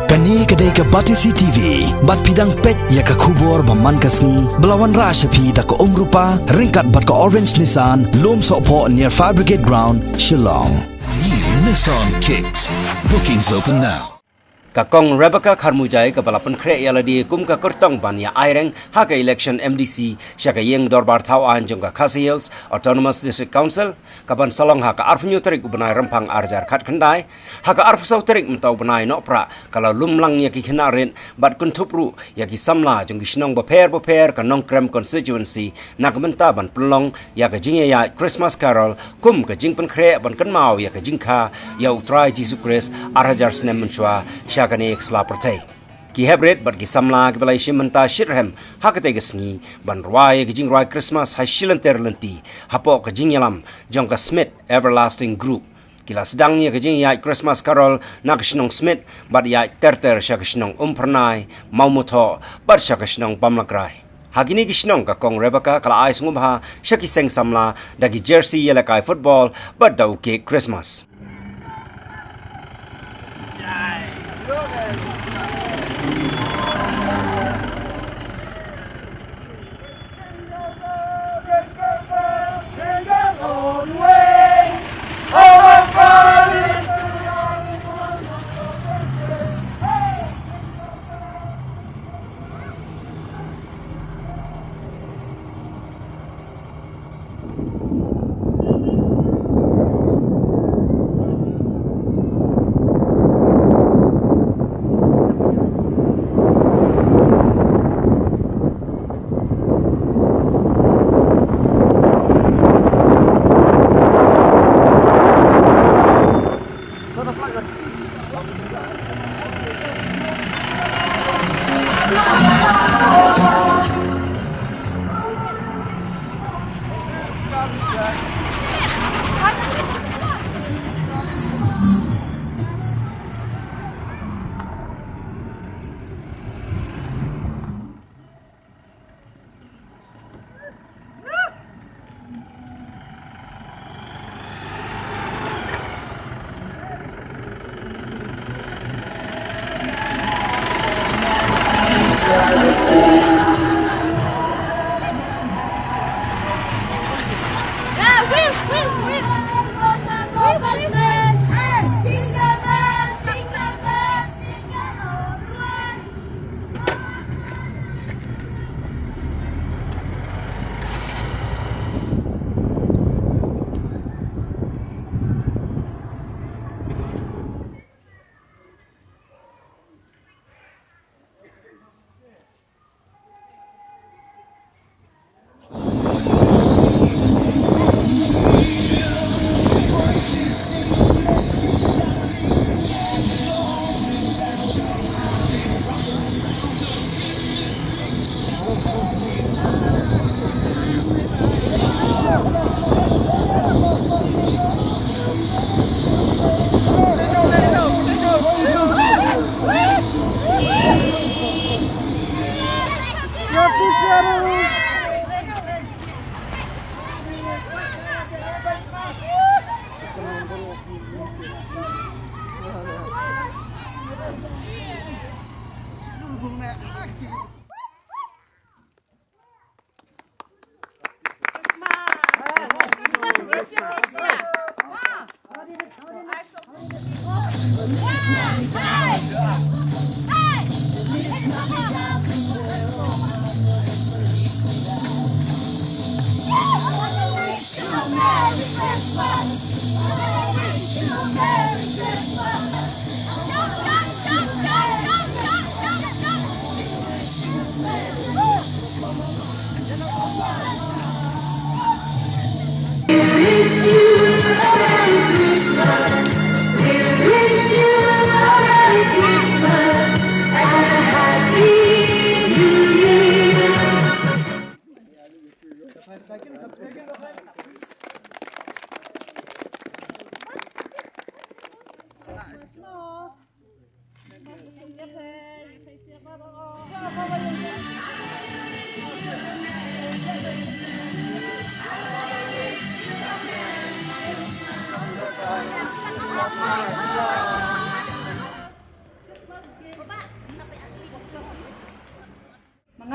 Kani kedai ke Batisi TV, bat pidang pet ya ke kubur baman kasni, belawan rashapi da ke rupa, ringkat bat ke Orange Nissan, lom sokpo near Fire Brigade Ground, Shillong. New Nissan Kicks. Bookings open now. Kakong Rebecca Karmujai ke balapan krek yaladi kum ka kertong ban ya aireng ha ke election MDC syaka yeng dorbar thawan jong ka Khasi Hills Autonomous District Council kaban salong ha ka arfunyu terik benai rempang arjar khat kendai ha ka arfusau terik mentau benai nopra kalau lumlang ya ki khenarin bat kun thupru ya ki samla jong ki snong baper ka nongkrem constituency nak menta ban pelong ya ka jingya ya Christmas Carol kum ka jingpen krek ban kan mau ya ka jingkha ya utrai Jesus Christ arjar snem menchwa kani eksla pertai ki hebret bat ki samla ki balai shimenta shirhem hakate gesngi ban rwai ki jing rwai Christmas ha shilenter lenti hapo ka jing yalam jong ka Smith Everlasting Group kila sedangnya ka jing ya Christmas Carol nak shnong Smith bat ya terter sha ka shnong pernai mau moto bat sha ka shnong pamlakrai hagini ki shnong ka kong Rebecca kala ai sungubha sha ki seng samla dagi jersey yelakai football bat dau ke Christmas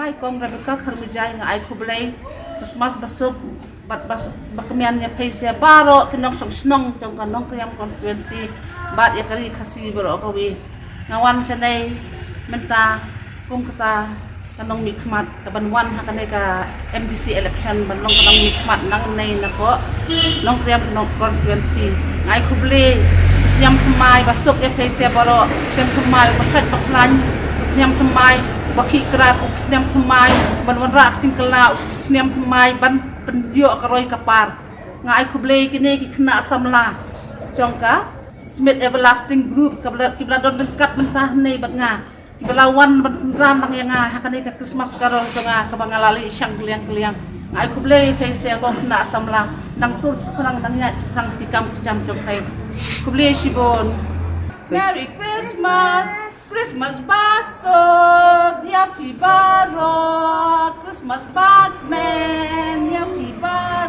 ngai kong Rebecca Kharmujai ngai kublai Christmas basuk bat bakmian ya paise baro kinong song snong jong kanong kriam constituency bat ya kari khasi baro kawi ngawan chanai menta kum kata kanong mikmat kaban wan hakane ka MDC election ban long kanong mikmat nang nei nako nong kriam kanong constituency ngai kublai nyam thmai basuk ya paise baro sem thmai basat baklan nyam thmai baki krat nyam thmai ban wan rak tingkala nyam thmai ban pendio karoi kapar ngai kublai kini ki kena samla jongka Smith Everlasting Group kibla don dekat mentah nei bat nga kiblawan ban sengram nang yang hakane ka Christmas karo jonga kabangalali syang kliang ngai kublai face ko kena samla nang tur kurang nangnya kurang dikam jam jongkai kublai sibon Merry Christmas baso dia pibaro Christmas Batman dia pibaro